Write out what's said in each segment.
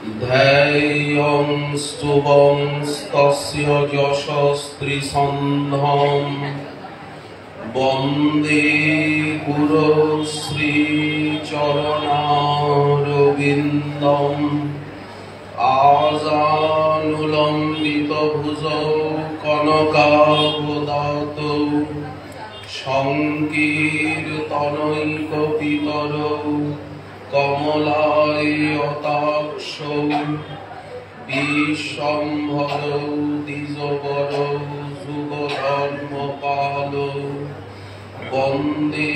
ध्येयं स्तुवंस्तस्य यशस्त्रिसन्धं वन्दे गुरो श्रीचरणारविन्दम् आजानुलम्बितभुजौ कनकावदातौ संकीर्तनैकपितरौ कमलायताक्षौ विश्वम्भरौ द्विजवरौ जुगधर्मपालौ वन्दे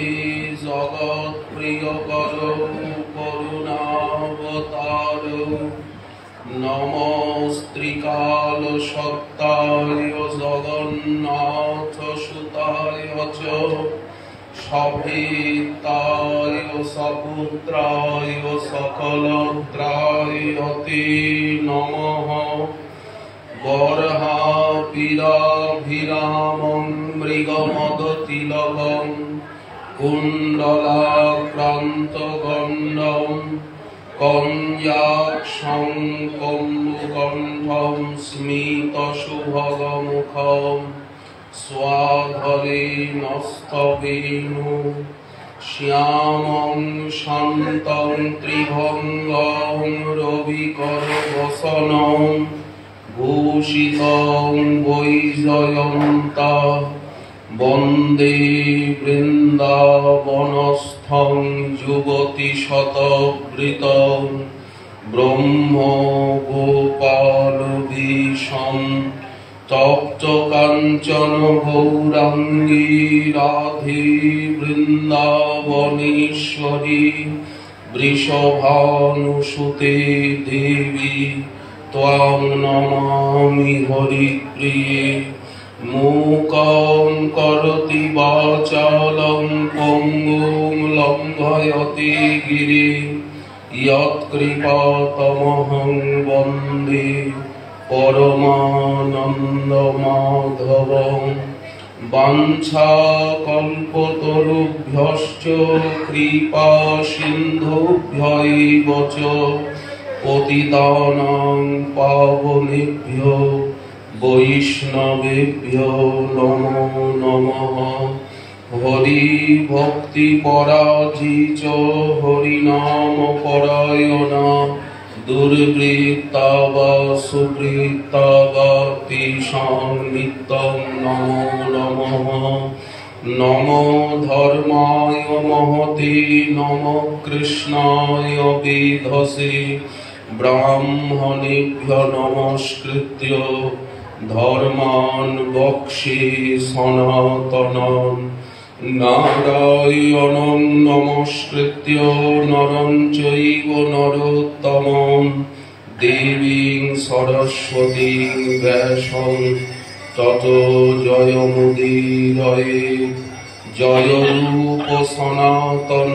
जगत्प्रियकरौ करुणावतारौ नमस्त्रिकालसत्ताय जगन्नाथसुताय च सभेताय सपुत्राय सकलत्राय ते नमः। बर्हापीडाभिरामं मृगमदतिलकं कुण्डलाक्रान्तगण्डं कञ्जाक्षं कन्दुकण्ठं स्मितसुभगमुखं स्वाधरेणस्तवेणु श्यामं शान्तं त्रिभङ्गं रविकरवसनं भूषितं वैजयन्ता वन्दे वृन्दावनस्थं युवतिशतवृतं ब्रह्मगोपालवेषं तप्तकाञ्चन गौराङ्गी राधे वृन्दावनेश्वरी वृषभानुसुते देवी त्वां नमामि हरिप्रिये। मूकं करोति वाचालं पङ्गुं लङ्घयते गिरिं यत्कृपातमहं वन्दे परमानन्दमाधवं। वाञ्छाकल्पतरुभ्यश्च कृपासिन्धुभ्यैव च पतितानां पावनेभ्यो वैष्णवेभ्यो नमो नमः। हरिभक्तिपराजिच हरिनामपरायणा दुर्वृत्ता वा सुवृत्ता वा तेषां नित्यं नमो नमः। नमो धर्माय महते नमो कृष्णाय वेधसे ब्राह्मणेभ्यो नमस्कृत्य धर्मान् वक्षे सनातनान् नारायणं नमस्कृत्य नरं चैव नरोत्तमं देवीं सरस्वतीं व्यासं ततो जयमुदीरये। जय रूप सनातन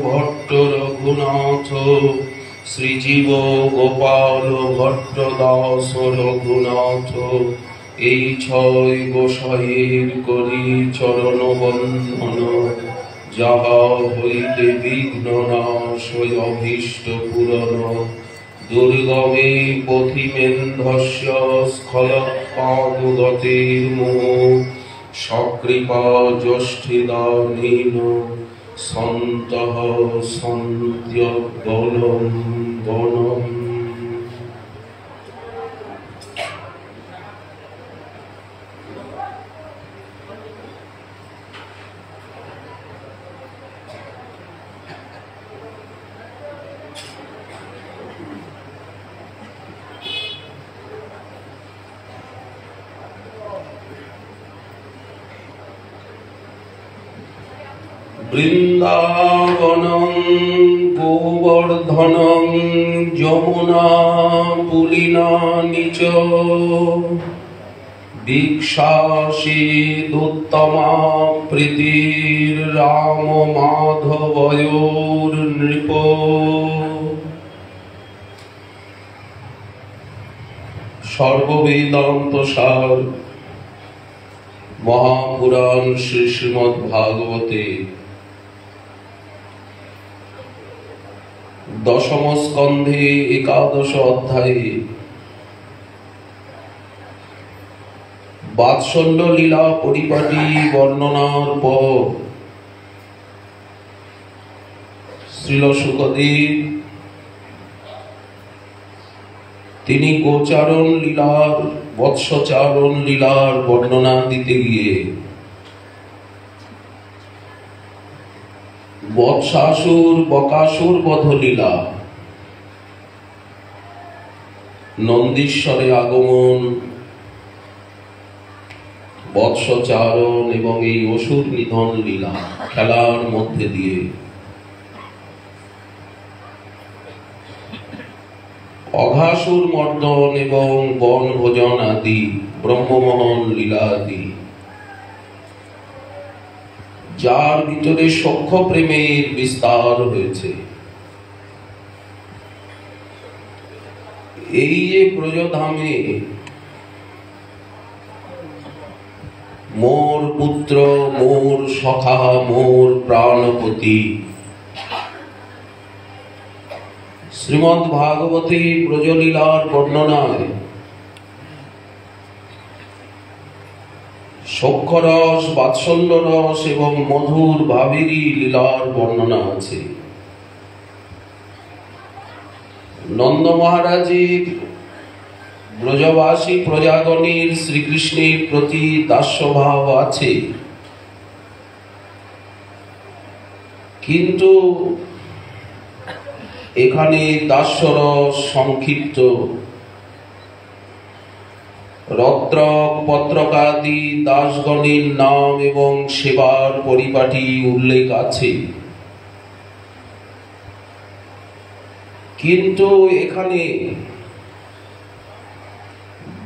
भट्ट रघुनाथ श्रीजीव गोपाल भट्ट दास रघुनाथ এই ছয় গোসাইয়ের করি চরণ বন্দন যাহা হইতে বিঘ্ন নাশ অভীষ্ট পূরণ দুর্গমে পথিমেন্ধস্য স্খলৎপাদগতির্মোহ সকৃপা জ্যেষ্ঠিদানেন সন্তঃ সন্ত্যবলম্বনম। বৃন্দাবনং গোবর্ধনং যমুনা পুলিনানি চ দীক্ষাসীদুত্তমা প্রীতির রাম মাধবয়োর নৃপ। সর্ববেদান্ত সার মহাপুরাণ শ্রী শ্রীমদ্ ভাগবতে দশম স্কন্ধে একাদশ অধ্যায়ে বাৎসল্য লীলা পরিপাটি বর্ণনার পর শ্রীল শুকদেব তিনি গোচারণ লীলার বৎসচারণ লীলার বর্ণনা দিতে গিয়ে বৎসাসুর বকাসুর বধ লীলা, নন্দীশ্বরে আগমন, বৎসচারণ এবং এই অসুর নিধন লীলা খেলার মধ্যে দিয়ে অঘাসুর মর্দন এবং বনভোজন আদি ব্রহ্মমোহন লীলা আদি, যার ভিতরে সখ্য প্রেমের বিস্তার হয়েছে। এই যে ব্রজধামে মোর পুত্র, মোর সখা, মোর প্রাণপতি, শ্রীমদ্ ভাগবতী ব্রজলীলার বর্ণনায় সখ্যরস, বাৎসল্য রস এবং মধুর ভাবেরই লীলার বর্ণনা আছে। নন্দ মহারাজের ব্রজবাসী প্রজাগণের শ্রীকৃষ্ণের প্রতি দাস্যভাব আছে, কিন্তু এখানে দাস্যরস সংক্ষিপ্ত রত্রক পত্রকাদি দাসগণের নাম এবং সেবার পরিপাটি উল্লেখ আছে, কিন্তু এখানে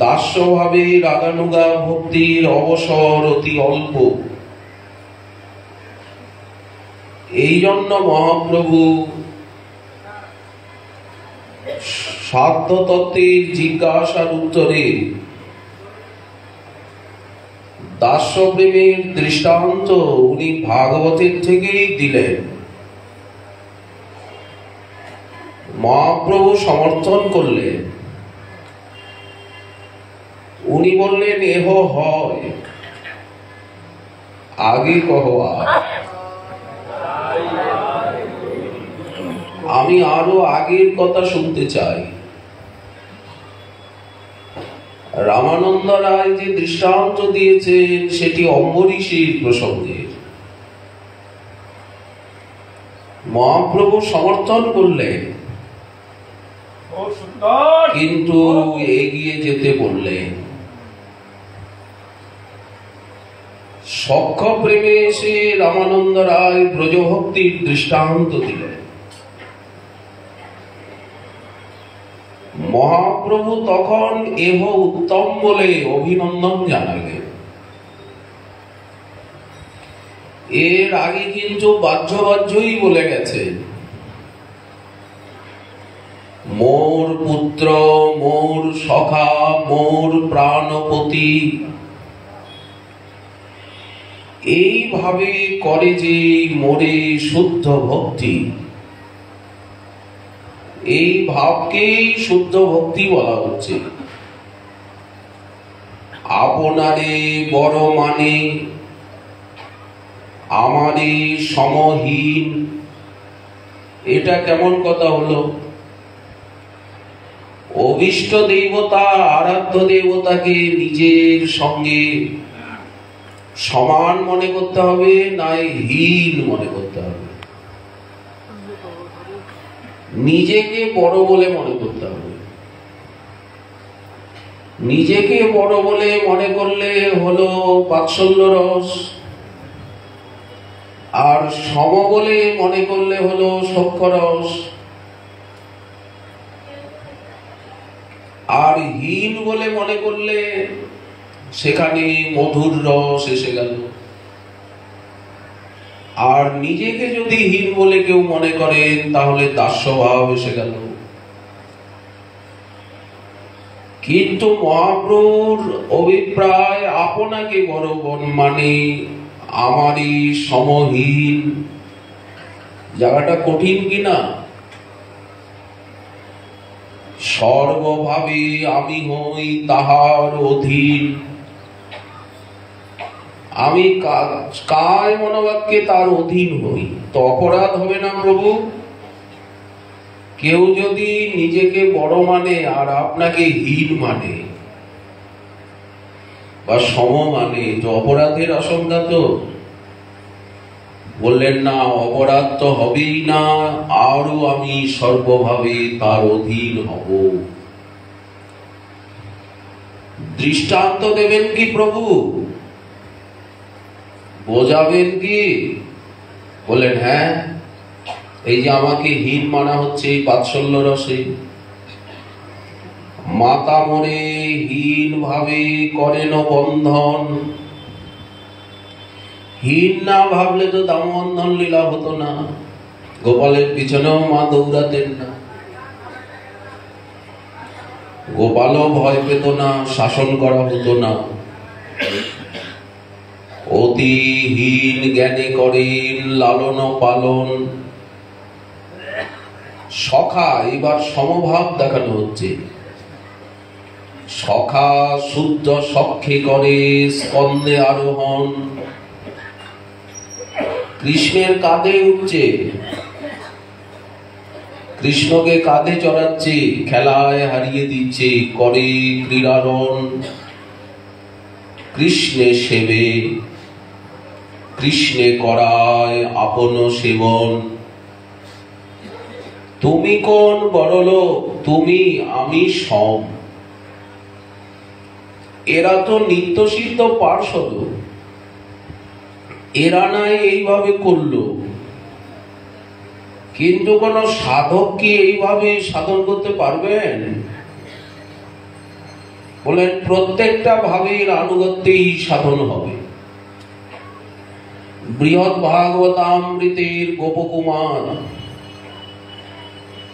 দাস্যভাবে রাগানুগা ভক্তির অবসর অতি অল্প। এই জন্য মহাপ্রভু সাধ্য তত্ত্বের জিজ্ঞাসার উত্তরে দাস্য প্রেমের দৃষ্টান্ত উনি ভাগবতের থেকেই দিলেন। মহাপ্রভু সমর্থন করলেন, উনি বললেন এহ হয়, আগে কহ। আমি আরো আগের কথা শুনতে চাই। রামানন্দ রায় যে দৃষ্টান্ত দিয়েছেন সেটি অম্বরীশের প্রসঙ্গে। মহাপ্রভু সমর্থন করলেন, কিন্তু এগিয়ে যেতে বললেন। সখ্য প্রেমে এসে রামানন্দ রায় ব্রজভক্তির দৃষ্টান্ত দিলেন। মহাপ্রভু তখন এহ উত্তম বলে অভিনন্দন জানালেন। এর আগে কিন্তু বাহ্যই বলে গেছে, মোর পুত্র, মোর সখা, মোর প্রাণপতি, এইভাবে করে যে মোরে শুদ্ধ ভক্তি, এই ভাবকেই শুদ্ধ ভক্তি বলা হচ্ছে। আপনারে বড় মানে, আমারে সমহীন, এটা কেমন কথা হলো? অভিষ্ট দেবতা, আরাধ্য দেবতাকে নিজের সঙ্গে সমান মনে করতে হবে, নাই হীন মনে করতে হবে? নিজেকে বড় বলে মনে করতে হবে। নিজেকে বড় বলে মনে করলে হলো বাৎসল্য রস, আর সম বলে মনে করলে হলো সখ্যরস, আর হীন বলে মনে করলে সেখানে মধুর রস এসে গেল। আর নিজেকে যদি হীন বলে কেউ মনে করেন তাহলে দাস্যভাব এসে গেল। কিন্তু মহাপ্রভুর অভিপ্রায় আপনাকে বড় মানে আমারই সমহীন। জায়গাটা কঠিন কিনা? সর্বভাবে আমি হই তাহার অধীন। আমি কায় মনোবাক্যে তার অধীন হই, তো অপরাধ হবে না প্রভু? কেউ যদি নিজেকে বড় মানে আর আপনাকে হীন মানে বা সম মানে, তো অপরাধের আশঙ্কা তো। বললেন না, অপরাধ তো হবেই না, আরো আমি সর্বভাবে তার অধীন হব। দৃষ্টান্ত দেবেন কি প্রভু? বোঝাবেন কি? বললেন হ্যাঁ, এই যে আমাকে হীন মানা হচ্ছে এই বাৎসল্য রসে, মাতা মনে হীন ভাবে করেন বন্ধন। হীন না ভাবলে তো দামবন্ধন লীলা হতো না, গোপালের পিছনেও মা দৌড়াতেন না, গোপালও ভয় পেত না, শাসন করা হতো না। অতি হীন জ্ঞানে করেন লালন পালন। সখা, এবার সমভাব দেখানো হচ্ছে। সখা শুদ্ধ সখ্যে করে স্কন্দে আরোহণ। কৃষ্ণের কাঁধে উঠছে, কৃষ্ণকে কাঁধে চড়াচ্ছে, খেলায় হারিয়ে দিচ্ছে, করে ক্রীড়ারণ। কৃষ্ণে সেবে, কৃষ্ণে করায় আপন সেবন। তুমি কোন বড়লোক, তুমি আমি সম। এরা তো নিত্য সিদ্ধ পার্ষদ, এরা নাই এইভাবে করলো, কিন্তু কোন সাধক কি এইভাবে সাধন করতে পারবেন? বলেন প্রত্যেকটা ভাবের আনুগত্যেই সাধন হবে। বৃহৎ ভাগবতামৃতের গোপকুমার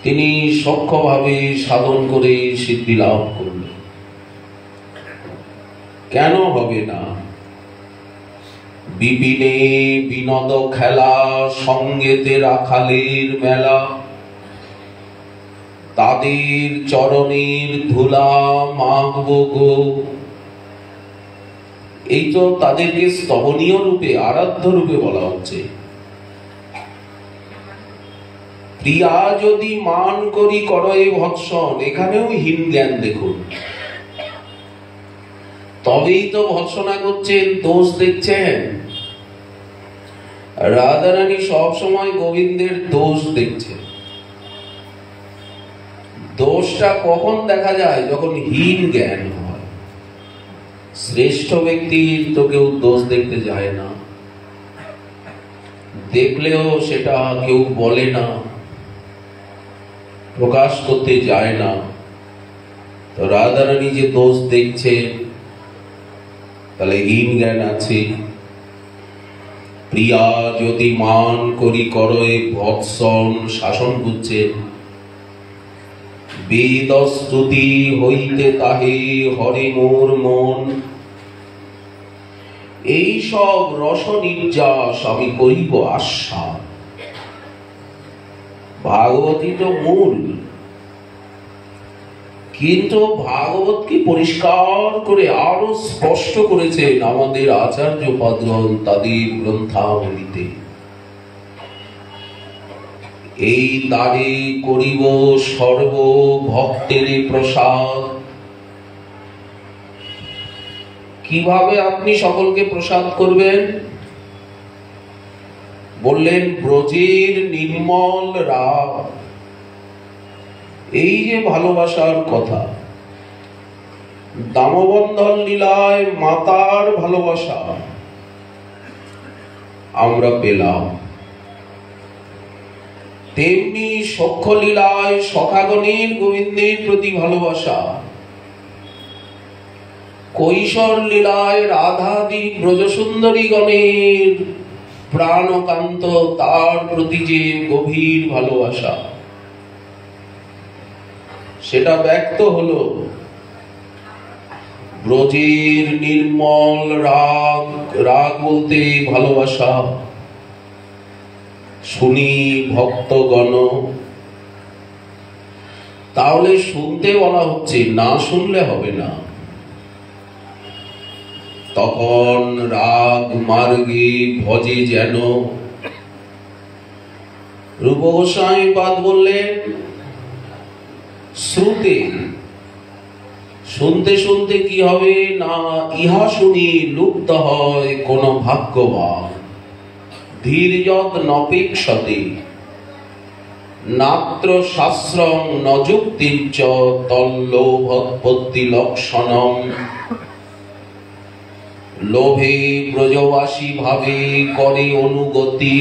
তিনি সূক্ষ্মভাবে সাধন করে সিদ্ধি লাভ করলেন। কেন হবে না? বিপিনে বিনোদ খেলা, সঙ্গেতে রাখালের মেলা। তাদের চরণের ধুলা মাগব গো। এই তো তাদেরকে স্তবনীয় রূপে, আরাধ্য রূপে বলা হচ্ছে। প্রিয়া যদি মান করি করয়ে ভৎসন, এখানেও হীন জ্ঞান দেখুন। তবেই তো ভৎসনা করছেন, দোষ দেখছেন। রাধারানী সব সময় গোবিন্দের দোষ দেখছেন। দোষটা কখন দেখা যায়? যখন হীন জ্ঞান হয়। শ্রেষ্ঠ ব্যক্তির তো কেউ দোষ দেখতে যায় না, দেখলেও সেটা কেউ বলে না, প্রকাশ করতে যায় না। তো রাধারানী যে দোষ দেখছেন, তাহলে হীন জ্ঞান আছে। প্রিয়া যদি মান করি করয়ে ভৎসন, শাসন করছে। বেদ স্তুতি হইতে তাহে হরে মোর মন। এই সব রস নির্যাস আমি করিব আশা। ভাগবতী তো মূল, কিন্তু ভাগবতকে পরিষ্কার করে আরো স্পষ্ট করেছেন আমাদের আচার্য পাদগণ তাদের গ্রন্থাবলীতে। এই দ্বারে করিব সর্ব ভক্তের প্রসাদ। কিভাবে আপনি সকলকে প্রসাদ করবেন? বললেন ব্রজের নির্মল রাগ। এই যে ভালোবাসার কথা, দামবন্ধন লীলায় মাতার ভালোবাসা আমরা পেলাম, তেমনি সখ্য লীলায় সখাগণের গোবিন্দের প্রতি ভালোবাসা, কৈশোর লীলায় রাধাদি ব্রজসুন্দরী গণের প্রাণকান্ত তার প্রতি যে গভীর ভালোবাসা, সেটা ব্যক্ত হলো ব্রজের নির্মল রাগ। রাগ বলতে ভালোবাসা। শুনি ভক্তগণ তাহলে শুনতে বলা হচ্ছে, না শুনলে হবে না। তখন রাগ মার্গে ভজে যেন। রূপ গোস্বামী পাদ বললেন, শ্রুতে শুনতে শুনতে কি হবে না, ইহা শুনি লুপ্ত হয় কোন ভাগ্যবান। ধীর্যৎ নপেক্ষতে নাত্র শাস্ত্রং নযুক্তিঞ্চ তল্লোভোৎপত্তি লক্ষণম। লোভে ব্রজবাসী ভাবে করে অনুগতি,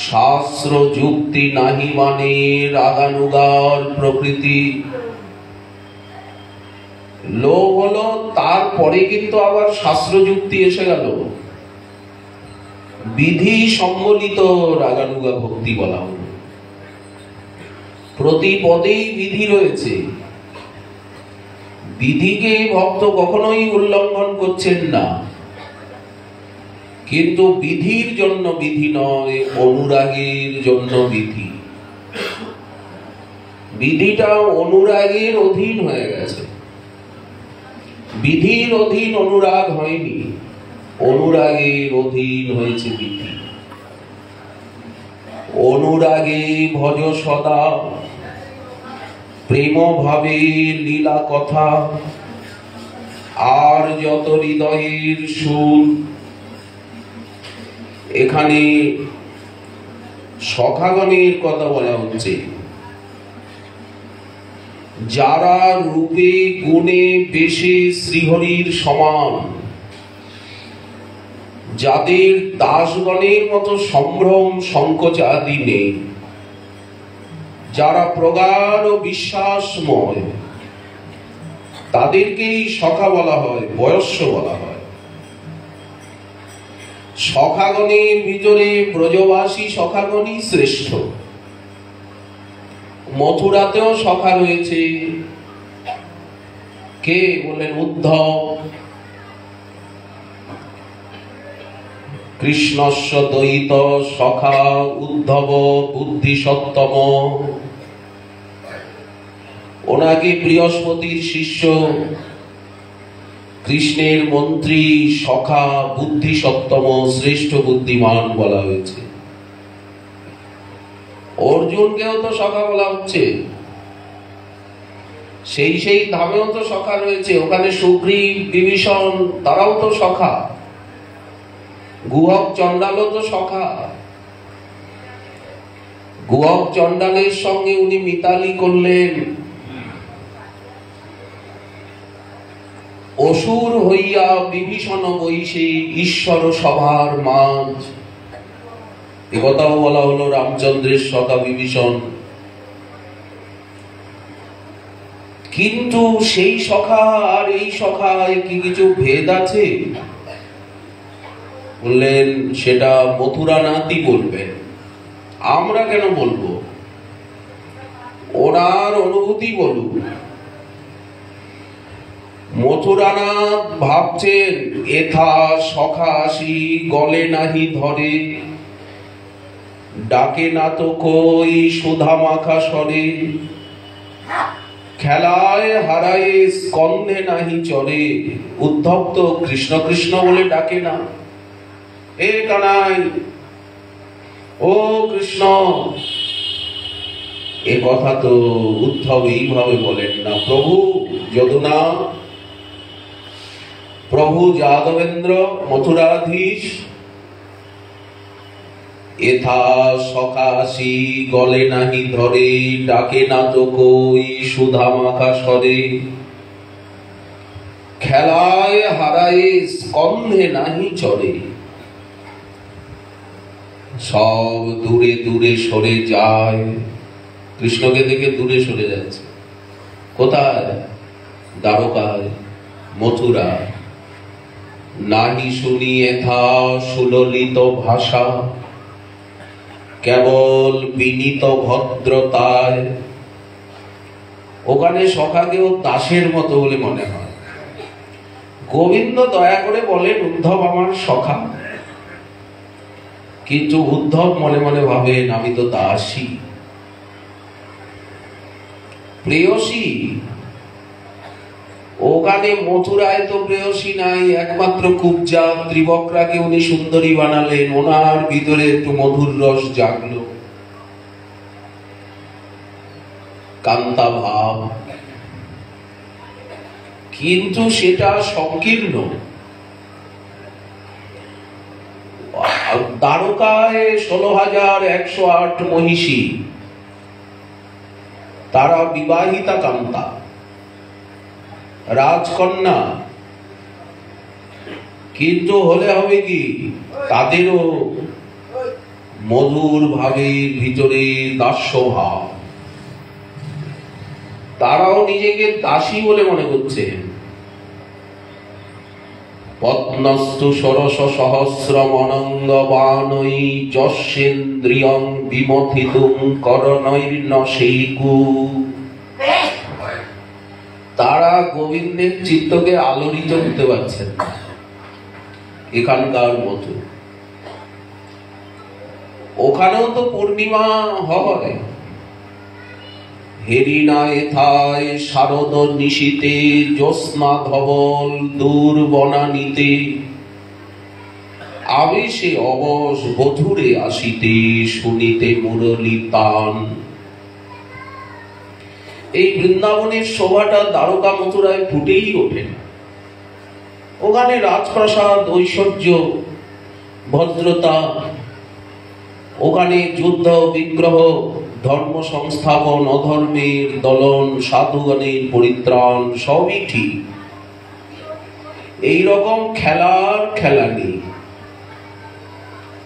শাস্ত্র যুক্তি নাহি মানে রাগানুগার প্রকৃতি। লোভ হলো, তারপরে কিন্তু আবার শাস্ত্র যুক্তি এসে গেল। বিধি সম্বলিত রাগানুগা ভক্তি বলা হল। প্রতি পদেই বিধি রয়েছে। বিধিকে ভক্ত কখনোই উল্লঙ্ঘন করছেন না, কিন্তু বিধির জন্য বিধি নয়, অনুরাগের জন্য বিধি। বিধিটা অনুরাগের অধীন হয়ে গেছে, বিধির অধীন অনুরাগ হয়নি, অনুরাগের অধীন হয়েছে বিধি। অনুরাগে ভজ সদা প্রেম ভাবে লীলা কথা, আর যত হৃদয়ের সুর। এখানে সখাগণের কথা বলা হচ্ছে, যারা রূপে গুণে বেশে শ্রীহরির সমান, যাদের দাসগণের মতো সম্ভ্রম সংকোচ আদি নেই, যারা প্রগাঢ় বিশ্বাসময়, তাদেরকেই সখা বলা হয়, বয়স্য বলা হয়। সখাগণের ভিতরে ব্রজবাসী সখাগণই শ্রেষ্ঠ। মথুরাতেও সখা রয়েছে। কে বললেন? উদ্ধব। কৃষ্ণস্য দ্বৈত সখা উদ্ধব বুদ্ধি সত্তম। ওনাকে বৃহস্পতির শিষ্য, কৃষ্ণের মন্ত্রী, সখা, বুদ্ধি সত্তম, শ্রেষ্ঠ বুদ্ধিমান বলা হয়েছে। অর্জুনকেও তো সখা বলা হচ্ছে। সেই ধামেও তো সখা রয়েছে। ওখানে সুগ্রীব, বিভীষণ, তারাও তো সখা। গুহক চণ্ডালও তো সখা। গুহক চণ্ডালের সঙ্গে উনি মিতালি করলেন। অসুর হইয়া বিভীষণ বৈশে ঈশ্বর সভার মাঝ। একথাও বলা হলো রামচন্দ্রের সখা বিভীষণ। কিন্তু সেই সখা আর এই সখায় কি কিছু ভেদ আছে? বললেন সেটা মথুরানাথই বলবেন, আমরা কেন বলবো? ওনার অনুভূতি বলুন। মথুরানাথ ভাবছেন, এথা সখা আসি গলে নাহি ধরে, ডাকে না তো কই সুধা মাখা স্বরে, খেলায় হারায় স্কন্ধে নাহি চরে। উদ্ধব তো কৃষ্ণ কৃষ্ণ বলে ডাকে না। এ কানাই, ও কৃষ্ণ, এ কথা তো উদ্ধব এইভাবে বলেন না। প্রভু যদুনা, প্রভু যাদবেন্দ্র, মথুরাধীশ, এথা সকাশি গলে নাহি ধরে, ডাকে না তো কই সুধা মাখা স্বরে, খেলায় হারায় স্কন্ধে নাহি চরে। সব দূরে দূরে সরে যায়। কৃষ্ণকে দেখে দূরে সরে যাচ্ছে। কোথায়? দ্বারকায়, মথুরা। নাহি শুনি এথা সুললিত ভাষা, কেবল বিনীত ভদ্রতায়। ওখানে সখাকেও দাসের মতো বলে মনে হয়। গোবিন্দ দয়া করে বলেন, উদ্ধব আমার সখা, কিন্তু উদ্ধব মনে মনে ভাবেন, আমি তো দাসী। প্রেয়সী, ওখানে মথুরায় তো প্রেয়সী নাই, একমাত্র কুব্জা ত্রিবক্রাকে উনি সুন্দরী বানালেন, ওনার ভিতরে একটু মধুর রস জাগলো, কান্তা ভাব, কিন্তু সেটা সংকীর্ণ। দ্বারকায় 16,108 মহিষী, তারা বিবাহিতা কান্তা, রাজকন্যা, কিন্তু হলে হবে কি তাদেরও মধুর ভাবের ভিতরে দাস্য ভাব, তারাও নিজেকে দাসী বলে মনে করছে। পদ্মস্তু সরস সহস্রম অনঙ্গবানৈ যস্যেন্দ্রিয়ং বিমথিতুং করণৈর্ন সেইকু। তারা গোবিন্দের চিত্তকে আলোড়িত করতে পারছেন এখানকার মতো। ওখানেও তো পূর্ণিমা হয়, হেরিনা এথায় শারদ নিশীতে জ্যোৎস্না ধবল দূর বনানীতে আবেশে অবশ বধুরে আসিতে শুনিতে মুরলী তান। এই বৃন্দাবনের শোভাটা দ্বারকা মথুরায় ফুটেই ওঠে না। ওখানে রাজপ্রাসাদ, ঐশ্বর্য, ভদ্রতা, ওখানে যুদ্ধ বিগ্রহ, ধর্ম সংস্থাপন, অধর্মের দলন, সাধুগণের পরিত্রাণ, সবই ঠিক। এইরকম খেলার খেলা নেই।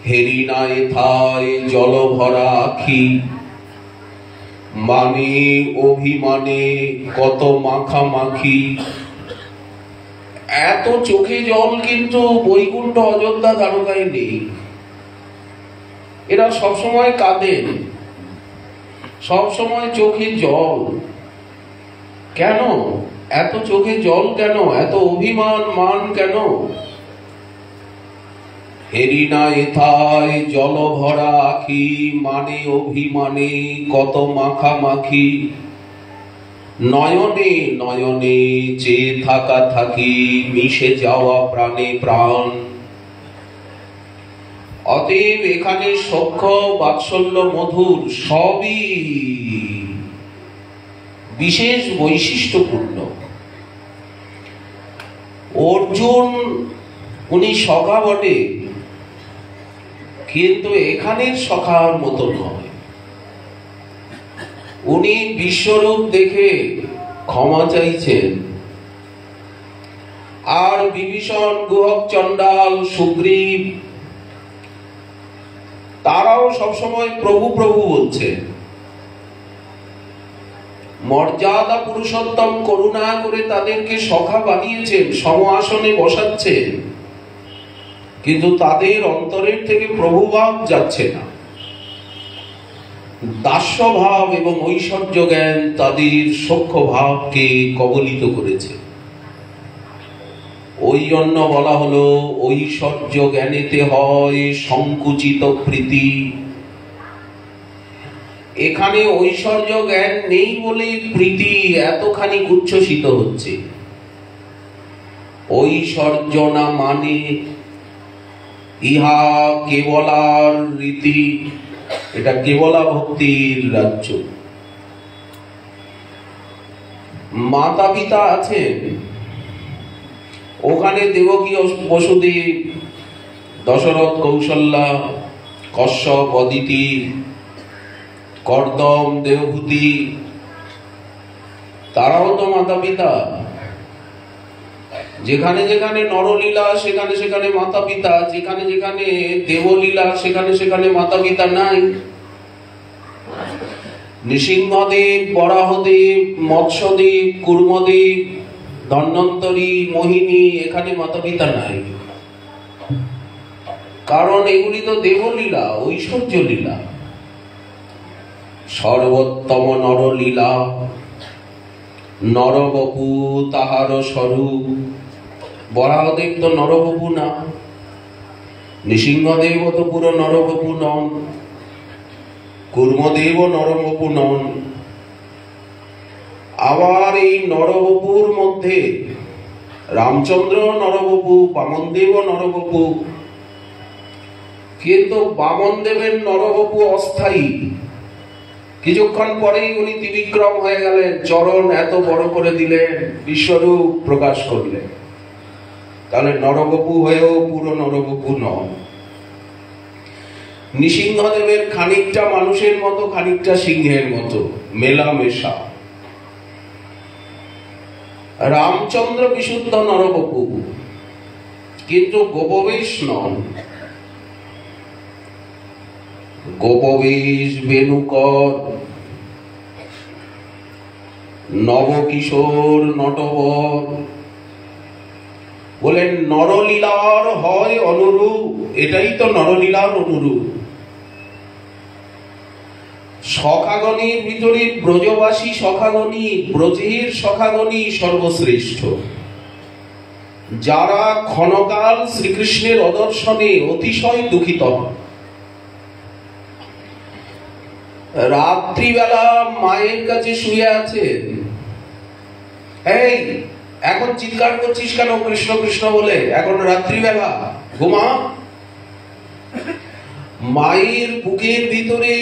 হেরিনা এথায় জল ভরা আখি, মানে অভিমানে কত মাখামাখি। এত চোখে জল কিন্তু বৈকুণ্ঠ, অযোধ্যা, দ্বারকায় নেই। এরা সবসময় কাঁদেন, সবসময় চোখে জল। কেন এত চোখে জল? কেন এত অভিমান, মান কেন? হেরিনা এথায় জল ভরা আখি, মানে অভিমানে কত মাখামাখি। নয়নে নয়নে চেয়ে থাকা থাকি, মিশে যাওয়া প্রাণে প্রাণ। অতএব এখানে সখ্য, বাৎসল্য, মধুর সবই বিশেষ বৈশিষ্ট্যপূর্ণ। অর্জুন উনি সখা বটে, কিন্তু এখানের সখার মতো নয়। উনি বিশ্বরূপ দেখে ক্ষমা চাইছেন, আর বিভীষণ, গুহক, চণ্ডাল, সুগ্রীব তারাও সবসময় প্রভু প্রভু বলছে। মর্যাদা পুরুষোত্তম করুণা করে তাদেরকে সখা বানিয়েছেন, সম আসনে বসাচ্ছেন, কিন্তু তাদের অন্তরের থেকে প্রভুভাব যাচ্ছে না। দাস্য ভাব এবং ঐশ্বর্য জ্ঞান তাদের সখ্য ভাবকে কবলিত করেছে। ওই জন্য বলা হলো ঐশ্বর্য জ্ঞানেতে হয় সংকুচিত প্রীতি। এখানে ঐশ্বর্য জ্ঞান নেই বলে প্রীতি এতখানি উচ্ছ্বসিত হচ্ছে। ঐশ্বর্য না মানে ইহা কেবলার রীতি, এটা কেবলা ভক্তির রাজ্য। মাতা পিতা আছেন ওখানে, দেবকী, বসুদেব, দশরথ, কৌশল্যা, কশ্যপ, অদিতি, কর্দম, দেবভূতি, তারাও তো মাতা পিতা। যেখানে যেখানে নরলীলা সেখানে সেখানে মাতা পিতা, যেখানে যেখানে দেবলীলা সেখানে সেখানে মাতা পিতা নাই। নৃসিংহদেব, বরাহদেব, মৎস্যদেব, কুর্মদেব, ধন্বন্তরী, মোহিনী, এখানে মাতা পিতা নাই। কারণ এগুলি তো দেবলীলা, ঐশ্বর্য লীলা। সর্বোত্তম নরলীলা, নরবপু তাহার স্বরূপ। বরাহদেব তো নরবপু না, নৃসিংহদেব তো পুরো নরবপু নন, কুর্মদেব নরবপু নন। আবার এই নরবপুর মধ্যে রামচন্দ্র নরবপু, বামনদেব নরবপু, কিন্তু বামনদেবের নরবপু অস্থায়ী। কিছুক্ষণ পরেই উনি ত্রিবিক্রম হয়ে গেলেন, চরণ এত বড় করে দিলেন, বিশ্বরূপ প্রকাশ করলেন। তাহলে নরবপু হয়েও পুরো নরবপু নন। নৃসিংহদেবের খানিকটা মানুষের মতো, খানিকটা সিংহের মতো, মেলামেশা। রামচন্দ্র বিশুদ্ধ নরবপু, কিন্তু গোপবেশ নন। গোপবেশ, বেণুকর, নবকিশোর, নটবর, বলেন নরলীলার হয় অনুরূপ। এটাই তো নরলীলার অনুরূপ। সখাগণের ভিতরে ব্রজবাসী সখাগণী, ব্রজের সখাগণী সর্বশ্রেষ্ঠ, যারা ক্ষণকাল শ্রীকৃষ্ণের অদর্শনে অতিশয় দুঃখিত হন। রাত্রিবেলা মায়ের কাছে শুয়ে আছেন, এই এখন চিৎকার করছিস কেন কৃষ্ণ কৃষ্ণ বলে? এখন রাত্রিবেলা, ঘুমা। মায়ের বুকের ভিতরে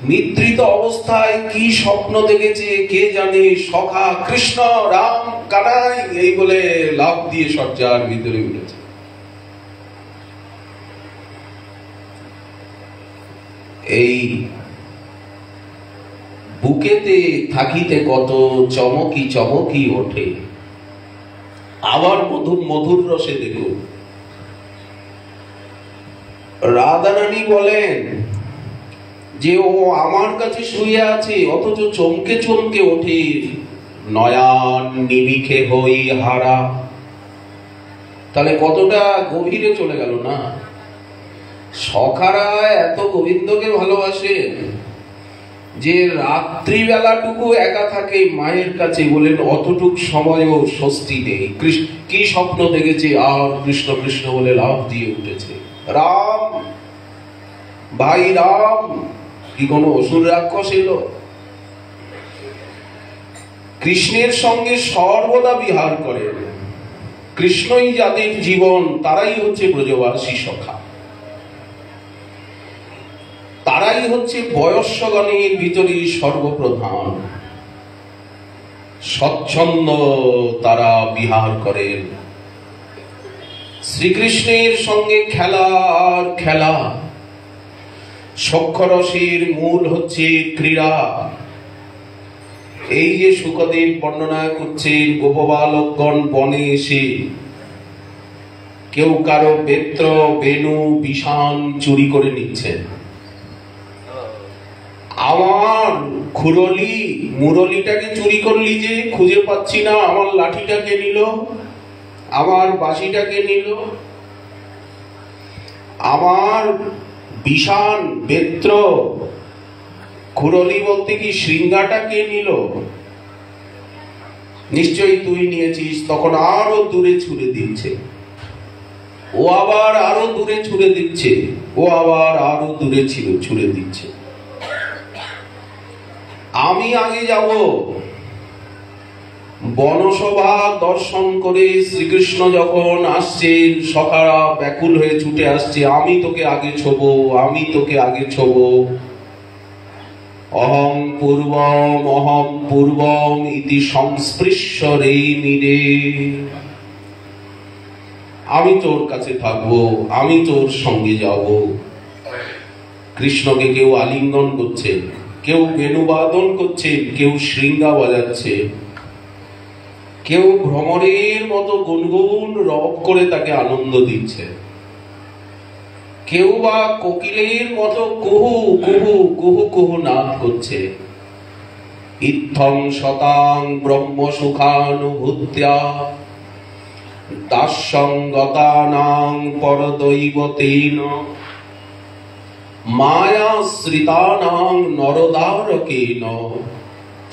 নিদ্রিত অবস্থায় কি স্বপ্ন দেখেছে কে জানে। সখা কৃষ্ণ, রাম, কানাই এই বলে লাফ দিয়ে শয্যার ভিতরে উঠেছে। এই বুকেতে থাকিতে কত চমকি চমকি ওঠে। আবার মধুর মধুর রসে দেখুন, রাধারানী বলেন যে ও আমার কাছে শুয়ে আছে, অথচ চমকে চমকে ওঠে, নয়ন নিমিখে হই হারা। তাহলে কতটা গভীরে চলে গেল না? সখারা এত গোবিন্দকে ভালোবাসে যে রাত্রিবেলাটুকু একা থাকে মায়ের কাছে। বলেন অতটুক সময়ও স্বস্তি নেই। কি স্বপ্ন দেখেছে, আর কৃষ্ণ কৃষ্ণ বলে লাফ দিয়ে উঠেছে। রাম, ভাই রাম, কি কোন অসুর রাক্ষস এলো? কৃষ্ণের সঙ্গে সর্বদা বিহার করে। কৃষ্ণই যাদের জীবন, তারাই হচ্ছে ব্রজবাসী সখা, তারাই হচ্ছে বয়স্কগণের ভিতরে সর্বপ্রধান। স্বচ্ছন্দ তারা বিহার করেন। শ্রীকৃষ্ণের সঙ্গে খেলা আর খেলা। সখ্যরসের মূল হচ্ছে ক্রীড়া। এই যে শুকদেব বর্ণনা করছেন, গোপবালকগণ বনে এসে কেউ কারো বেত্র, বেণু, বিষাণ চুরি করে নিচ্ছেন। আমার খুরলি, মুরলিটাকে চুরি করলি যে, খুঁজে পাচ্ছি না। আমার লাঠিটাকে নিল, আমার বাঁশিটাকে নিল, আমার বিষাণ, বেত্র, খুরলি বলতে কি শৃঙ্গাটাকে নিল। নিশ্চয়ই তুই নিয়েছিস। তখন আরো দূরে ছুড়ে দিচ্ছে, ও আবার আরো দূরে ছুড়ে দিচ্ছে, ও আবার আরো দূরে ছুড়ে দিচ্ছে। আমি আগে যাব। বনসভা দর্শন করে শ্রীকৃষ্ণ যখন আসছেন, সখারা ব্যাকুল হয়ে ছুটে আসছে, আমি তোকে আগে ছোব, আমি তোকে আগে ছোব। অহং পূর্বম ইতি সংস্পৃশ্য রে মিরে। আমি তোর কাছে থাকবো, আমি তোর সঙ্গে যাব। কৃষ্ণকে কেউ আলিঙ্গন করছে, কেউ বেণুবাদন করছে, কেউ শৃঙ্গা বাজাচ্ছে, কেউ ভ্রমরের মতো গুনগুন রব করে তাকে আনন্দ দিচ্ছে, কেউ বা কোকিলের মতো কুহু কুহু কুহু কুহু নাদ করছে। ইত্থং শতাং ব্রহ্ম সুখানুভূত্যা দাস্যঙ্গতানাং পরদৈবতেন মায়াশ্রিতানাং নরদারকেন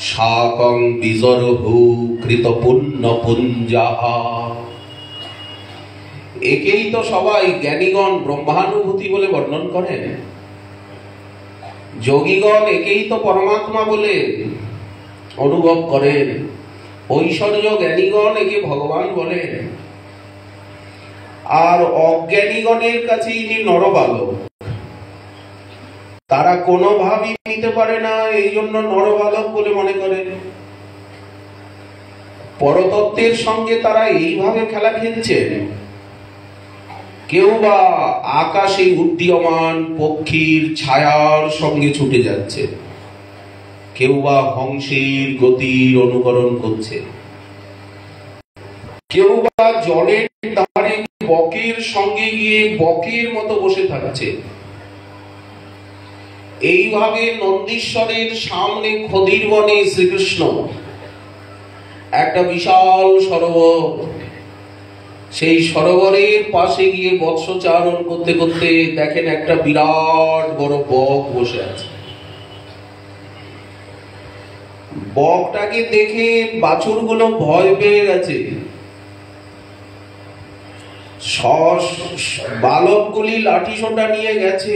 শাকং বিজরভূ কৃত পুণ্য পুঞ্জাহা। একেই তো সবাই জ্ঞানীগণ ব্রহ্মানুভূতি বলে বর্ণন করেন। যোগীগণ একেই তো পরমাত্মা বলে। অনুভব করেন। ঐশ্বর্য জ্ঞানীগণ একে ভগবান বলেন, আর অজ্ঞানীগণের কাছে ইনি নরবালক। তারা কোনোভাবেই নিতে পারে না, এই জন্য নরবালক বলে মনে করে। পরতত্ত্বের সঙ্গে তারা এইভাবে খেলা খেলছে। কেউ বা আকাশে উড্ডীয়মান পক্ষীর ছায়ার সঙ্গে ছুটে যাচ্ছে, কেউ বা হংসের গতির অনুকরণ করছে, কেউ বা জলের ধারে বকের সঙ্গে গিয়ে বকের মতো বসে থাকছে। এইভাবে নন্দীশ্বরের সামনে খদির বনে শ্রীকৃষ্ণ একটা বিশাল সরোবর, সেই সরোবরের পাশে গিয়ে বৎসচারণ করতে করতে দেখেন একটা বিরাট বড় বক বসে আছে। বকটাকে দেখে বাছুরগুলো ভয় পেয়ে গেছে। বালকগুলি লাঠি সোঁটা নিয়ে গেছে,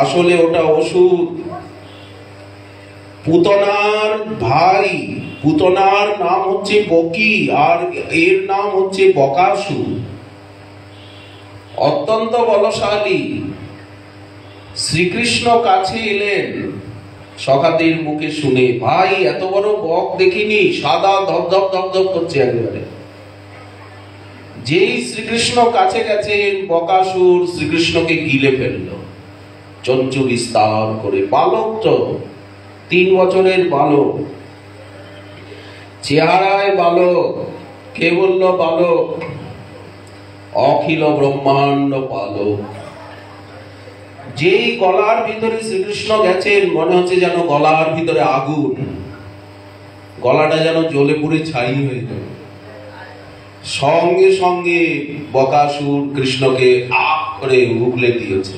আসলে ওটা অসুর। পুতনার ভাই, পুতনার নাম হচ্ছে বকি, আর এর নাম হচ্ছে বকাসুর। অত্যন্ত বলশালী। শ্রীকৃষ্ণ কাছে এলেন, সখাদের মুখে শুনে, ভাই এত বড় বক দেখিনি, সাদা ধপধপ ধপধপ করছে একেবারে। যেই শ্রীকৃষ্ণ কাছে গেছেন, বকাসুর শ্রীকৃষ্ণকে গিলে ফেলল চঞ্চু বিস্তার করে। বালক তো, 3 বছরের বালক, চেহারায় বালক। কে বলল বালক? অখিল ব্রহ্মাণ্ড বালক। যেই গলার ভিতরে শ্রীকৃষ্ণ গেছেন, মনে হচ্ছে যেন গলার ভিতরে আগুন, গলাটা যেন জ্বলে পুড়ে ছাই হয়ে যায়। সঙ্গে সঙ্গে বকাসুর কৃষ্ণকে আপ করে উগলে দিয়েছে।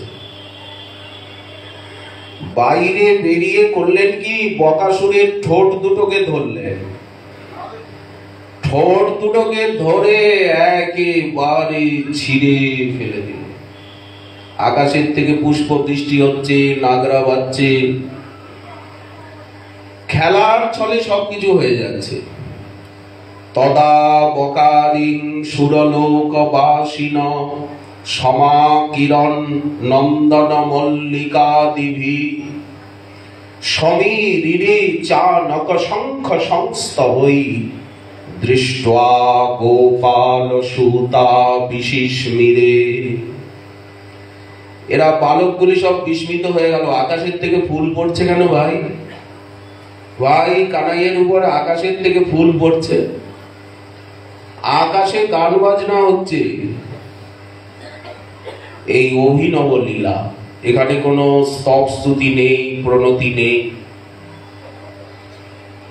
বাইরে বেরিয়ে করলেন কি, বকাসুরের ঠোঁট দুটোকে ধরলেন। ঠোঁট দুটোকে ধরে একেবারে ছিঁড়ে ফেলে দিল। আকাশের থেকে পুষ্প বৃষ্টি হচ্ছে, নাগরা বাজছে, খেলার ছলে সবকিছু হয়ে যাচ্ছে। তদা বকারিং সুরলোক বাসিন সমাকিরণ নন্দন মল্লিকা দিভি সমীরিরে চানক শঙ্খ সংস্থ হই দৃष्ट्वा গোপাল সুতা বিস্মিরে। এরা বালকগুলি সব বিস্মিত হয়ে গেল। আকাশের থেকে ফুল পড়ছে কেন ভাই? ভাই কানাইয়ের উপর আকাশের থেকে ফুল পড়ছে, আকাশে গান বাজনা হচ্ছে। এই অভিনব লীলা, এখানে কোনো স্তব স্তুতি নেই, প্রণতি নেই।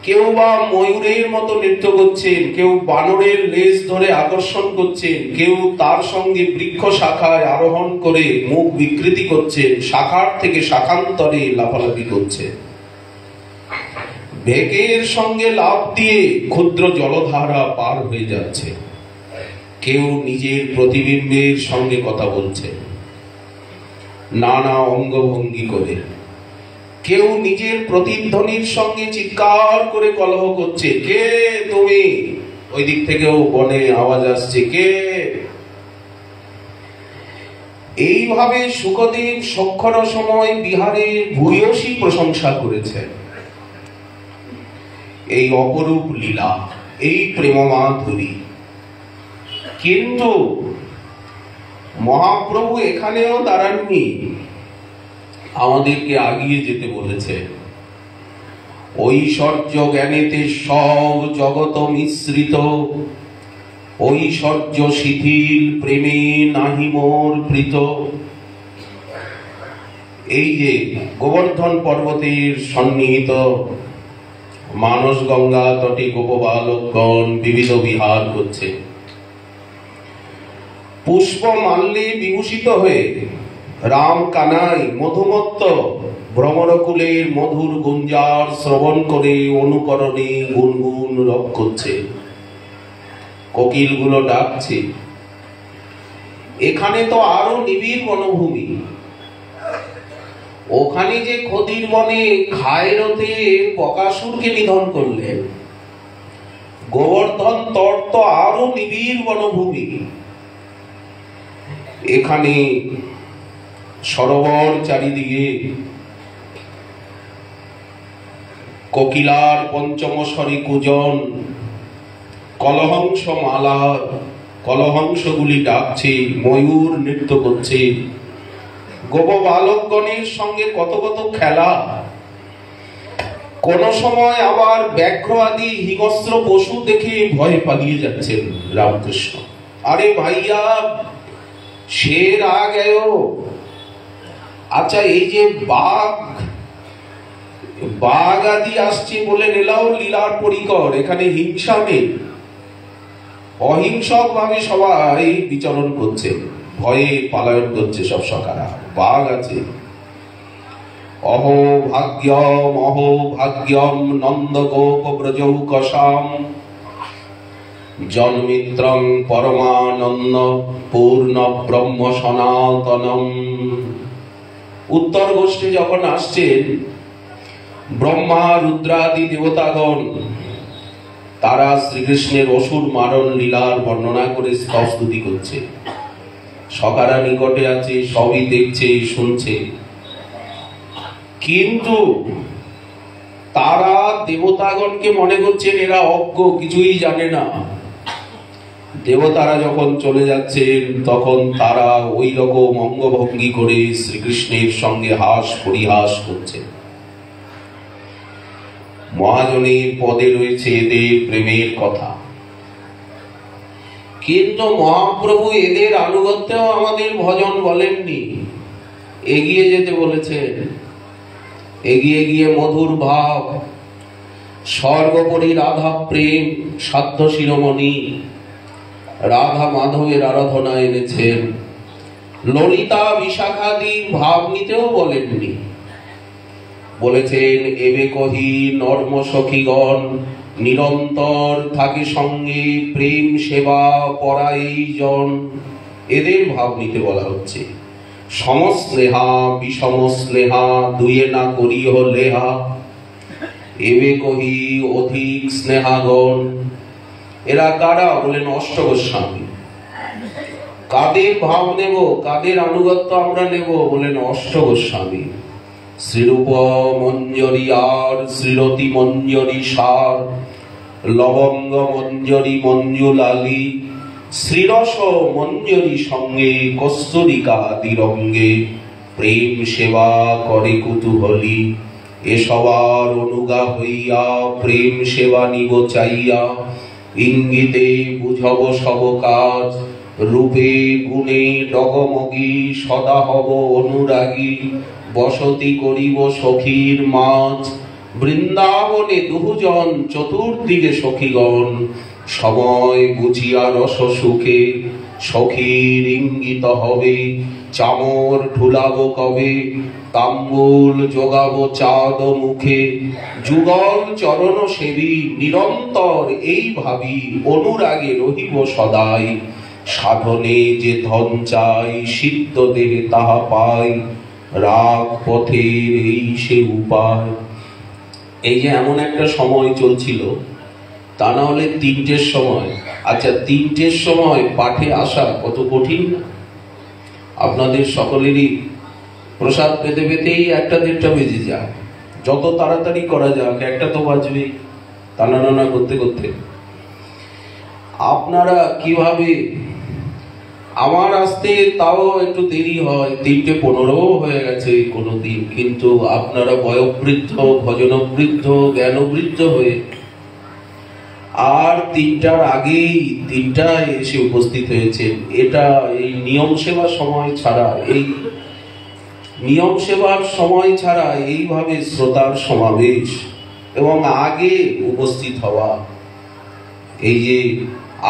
কেউ বা ময়ূরের মতো নৃত্য করছেন, কেউ বানরের লেজ ধরে আকর্ষণ করছেন, কেউ তার সঙ্গে বৃক্ষ শাখায় আরোহণ করে মুখ বিকৃতি করছেন, শাখার থেকে শাখান্তরে লাফালাফি করছে। বেগের সঙ্গে লাফ দিয়ে ক্ষুদ্র জলধারা পার হয়ে যাচ্ছে। কেউ নিজের প্রতিবিম্বের সঙ্গে কথা বলছে নানা অঙ্গভঙ্গি করে, কেউ নিজের প্রতিধ্বনির সঙ্গে চিৎকার করে কলহ করছে, কে তুমি? ওই দিক থেকেও বনে আওয়াজ আসছে, কে? এইভাবে শুকদেব সক্ষর সময় বিহারে ভূয়সী প্রশংসা করেছেন। এই অপরূপ লীলা, এই প্রেম মাধুরী। কিন্তু মহাপ্রভু এখানেও দাঁড়াননি, আমাদেরকে আগিয়ে যেতে বলেছে। ঐশ্বর্য জ্ঞানেতে সব জগত মিশ্রিত, ঐশ্বর্য শিথিল প্রেমে নাহি মোর প্রীত। এই যে গোবর্ধন পর্বতের সন্নিহিত মানস গঙ্গা তটে গোপবালকগণ বিবিধ বিহার করছে। পুষ্প মাল্যে বিভূষিত হয়ে রাম কানাই মধুমত্ত ভ্রমরকুলের মধুর গুঞ্জার শ্রবণ করে অনুকরণে গুনগুন রব করছে। কোকিলগুলো ডাকছে। এখানে তো আরো নিবিড় বনভূমি, ওখানে যে ক্ষতির বনে খায়রতে বকাসুরকে নিধন করলেন, গোবর্ধন তট তো আরো নিবিড় বনভূমি। এখানে সরোবর চারিদিকে, কোকিলার পঞ্চমস্বরী কূজন, কলহংস মালা, কলহংসগুলি ডাকছে, ময়ূর নৃত্য করছে, গোপ বালকগণের সঙ্গে কত কত খেলা। কোন সময় আবার ব্যাঘ্র আদি হিংস্র পশু দেখে ভয়ে পালিয়ে যাচ্ছেন রামকৃষ্ণ। আরে ভাইয়া, শের আ গেও। আচ্ছা, এই যে বাঘ আদি আসছে বলে এলাও লীলার পরিকর, এখানে হিংসা নেই, অহিংসক ভাবে সবাই বিচরণ করছে, ভয়ে পালায়ন করছে সব সখারা। বাঘ আছে। অহো ভাগ্যম নন্দ গোপ ব্রজৌকসাম জন্মিত্রং পরমানন্দ পূর্ণ ব্রহ্ম সনাতনম। উত্তর গোষ্ঠী যখন আসছেন, ব্রহ্মা রুদ্রাদি দেবতাগণ তারা শ্রীকৃষ্ণের অসুর মারণ লীলার বর্ণনা করে স্তুতি করছে। সখারা নিকটে আছে, সবই দেখছে শুনছে, কিন্তু তারা দেবতাগণকে মনে করছেন এরা অজ্ঞ, কিছুই জানে না। দেবতারা যখন চলে যাচ্ছেন তখন তারা ওই রকম অঙ্গভঙ্গি করে শ্রীকৃষ্ণের সঙ্গে হাস পরিহাস করছে। মহাজনের পদে রয়েছে এদের প্রেমের কথা, কিন্তু মহাপ্রভু এদের আনুগত্যেও আমাদের ভজন বলেননি, এগিয়ে যেতে বলেছেন। এগিয়ে গিয়ে মধুর ভাব, সর্বোপরি রাধা প্রেম সাধ্য শিরোমণি রাধা মাধবের আরাধনা এনেছেন। ললিতা বিশাখাদির ভাব নিতেও বলেননি, বলেছেন এবে কহি নর্ম সখীগণ নিরন্তর থাকে সঙ্গে প্রেম সেবা পরাই জন। এদের ভাব নিতে বলা হচ্ছে। সমস্নেহা বিষম স্নেহা দুয়ে না করিও লেহা, এবে কহি অধিক স্নেহাগণ। এরা কারা? বলেন অষ্টগোস্বামী। কাদের ভাব নেব, কাদের আনুগত্য আমরা নেব? বলেন অষ্টগোস্বামী। শ্রীরূপ মঞ্জরি আর শ্রীরতি মঞ্জরি সার, লবঙ্গ মঞ্জরি মঞ্জুলালি, শ্রীরস মঞ্জরি সঙ্গে কস্তুরিকা দিরঙ্গে, প্রেম সেবা করে কুতূহলী। এসবার অনুগা হইয়া প্রেম সেবা নিব চাইয়া, ইঙ্গিতে বুঝব সব কাজ, রূপে গুণে ডগমগি সদা হব অনুরাগী। বসতি করিব সখীর মাঝ, বৃন্দাবনে দুজন চতুর্দিকে সখীগণ। সময় বুঝিয়া রস সুখে সখীর ইঙ্গিত হবে, চামর ঠুলাব কবে তাম্বুল যোগাব চাঁদ মুখে। যুগল চরণ সেবী নিরন্তর এই ভাবি, অনুরাগে রহিব সদাই। সাধনে যে ধন চাই সিদ্ধ দেহে তাহা পাই, রাগ পথের এই সে উপায়। এই যে এমন একটা সময় চলছিল, তা না হলে 3টের সময়। আচ্ছা, 3টের সময় পাঠে আসা কত কঠিন না? আপনাদের সকলেরই প্রসাদ পেতে পেতেই 1টা-1.5টা বেজে যায়। যত তাড়াতাড়ি করা যাক, 1টা তো বাজবেই টানা করতে করতে। আপনারা কিভাবে? আমার আসতে তাও একটু দেরি হয়, 3:15 হয়ে গেছে কোনোদিন, কিন্তু আপনারা বয়োবৃদ্ধ, ভজনবৃদ্ধ, জ্ঞানবৃদ্ধ হয়ে আর 3টার আগেই 3টায় এসে উপস্থিত হয়েছেন। এটা এই নিয়ম সেবার সময় ছাড়া, এই নিয়ম সেবার সময় ছাড়া এইভাবে শ্রোতার সমাবেশ এবং আগে উপস্থিত হওয়া, এই যে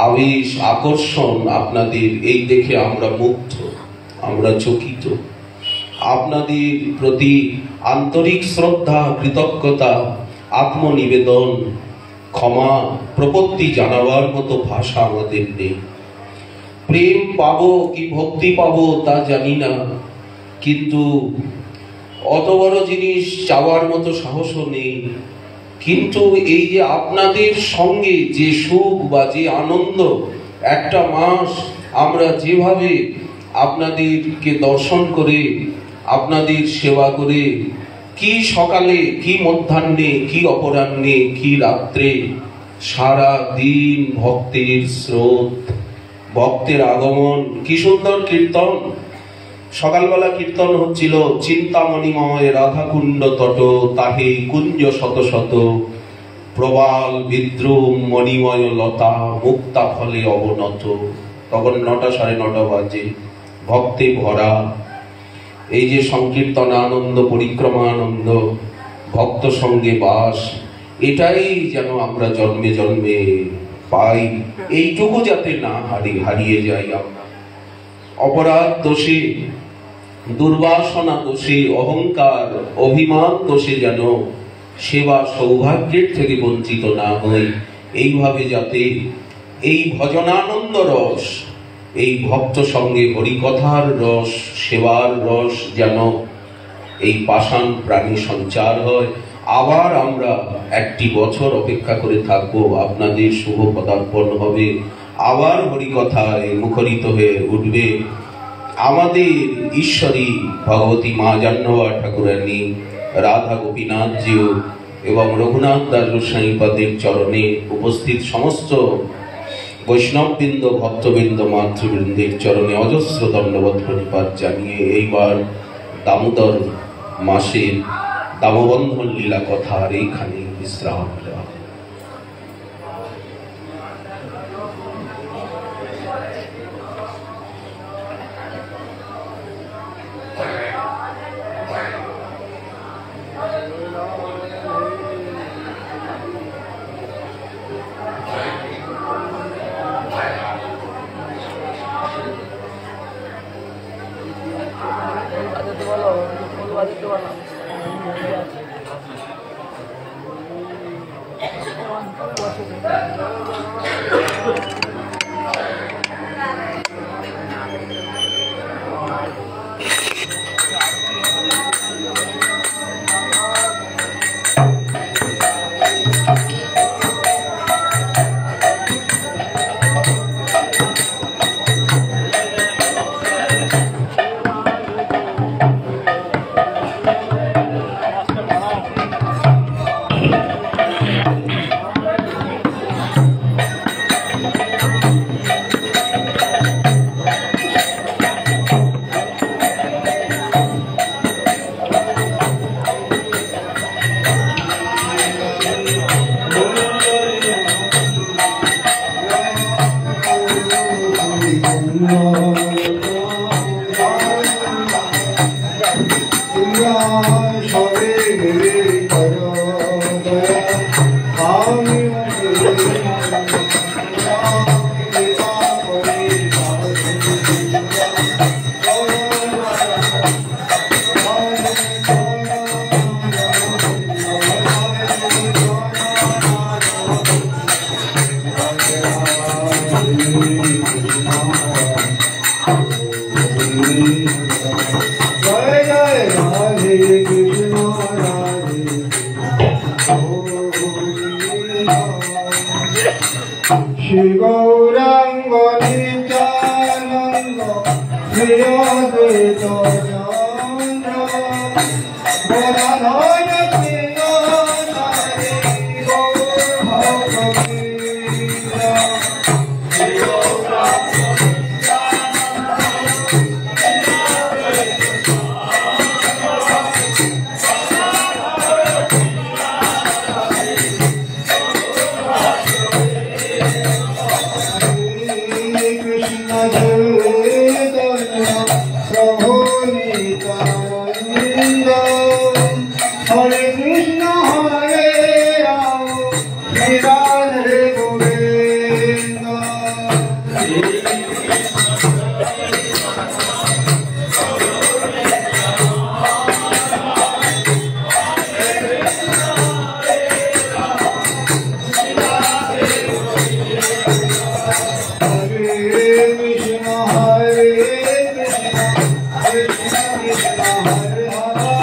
আবেশ আকর্ষণ আপনাদের, এই দেখে আমরা মুগ্ধ, আমরা চকিত। আপনাদের প্রতি আন্তরিক শ্রদ্ধা, কৃতজ্ঞতা, আত্মনিবেদন, ক্ষমা, প্রপত্তি জানাবার মতো ভাষা আমাদের নেই। প্রেম পাবো কি ভক্তি পাবো তা জানি না, কিন্তু অত বড় জিনিস চাওয়ার মতো সাহসও নেই, কিন্তু এই যে আপনাদের সঙ্গে যে সুখ বা যে আনন্দ, একটা মাস আমরা যেভাবে আপনাদেরকে দর্শন করে, আপনাদের সেবা করে, কি সকালে, কি মধ্যাহ্নে, কি অপরাহ্নে, কি রাত্রে, সারা দিন ভক্তের স্রোত, ভক্তের আগমন, কি সুন্দর কীর্তন। সকালবেলা কীর্তন হচ্ছিল, চিন্তামণিময় রাধাকুণ্ড তট, তাহে কুঞ্জ শত শত, প্রবাল বিদ্রুম মণিময় লতা, মুক্তা ফলে অবনত। তখন 9টা 9:30 বাজে, ভক্তে ভরা। এই যে সংকীর্তন আনন্দ, পরিক্রমা আনন্দ, ভক্ত সঙ্গে বাস, এটাই যেন আমরা জন্মে জন্মে পাই। এইটুকু যাতে না হারিয়ে যাই আমরা। অপরাধ দোষে, দুর্বাসনা দোষে, অহংকার অভিমান দোষে যেন সেবা সৌভাগ্যের থেকে বঞ্চিত না হই। এইভাবে যাতে এই ভজনানন্দ রস, এই ভক্ত সঙ্গে হরিকথার রস, সেবার রস যেন এই পাষাণ প্রাণী সঞ্চার হয়। আবার আমরা 1টি বছর অপেক্ষা করে থাকবো, আপনাদের শুভ পদার্পণ হবে, আবার হরিকথায় মুখরিত হয়ে উঠবে আমাদের ঈশ্বরী ভগবতী মা জাহ্নবী ঠাকুরানী, রাধা গোপীনাথজিও এবং রঘুনাথ দাস গোস্বামীপাদের চরণে উপস্থিত সমস্ত বৈষ্ণববৃন্দ, ভক্তবৃন্দ, মাতৃবৃন্দের চরণে অজস্র দণ্ডবত প্রণিপাত জানিয়ে এইবার দামোদর মাসের দামবন্ধন লীলা কথার এইখানে বিশ্রাম দেওয়া।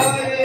Hare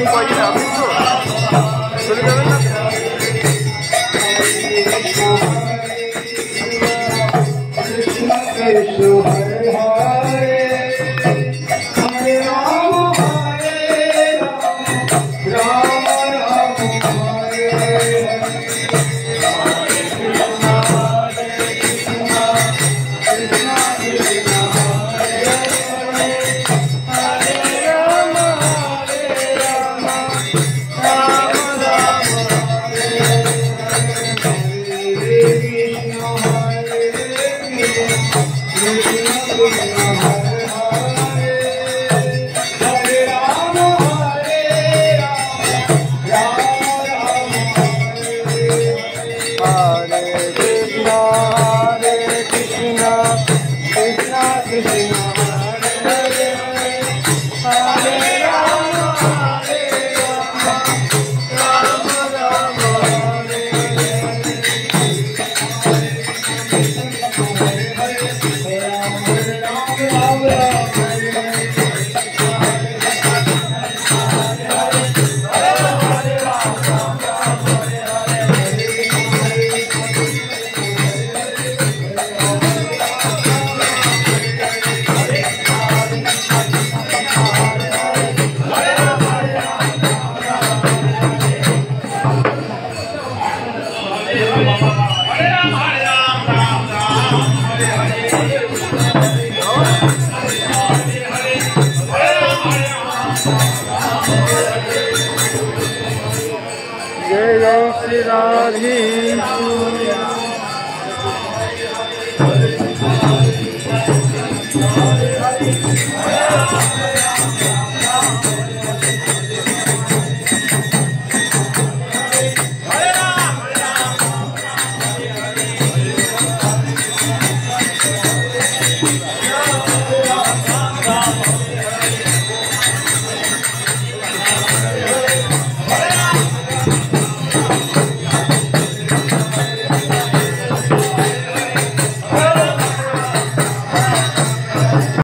কয়দিন আছেন তো চলে যাবেন না? जय श्री राधे।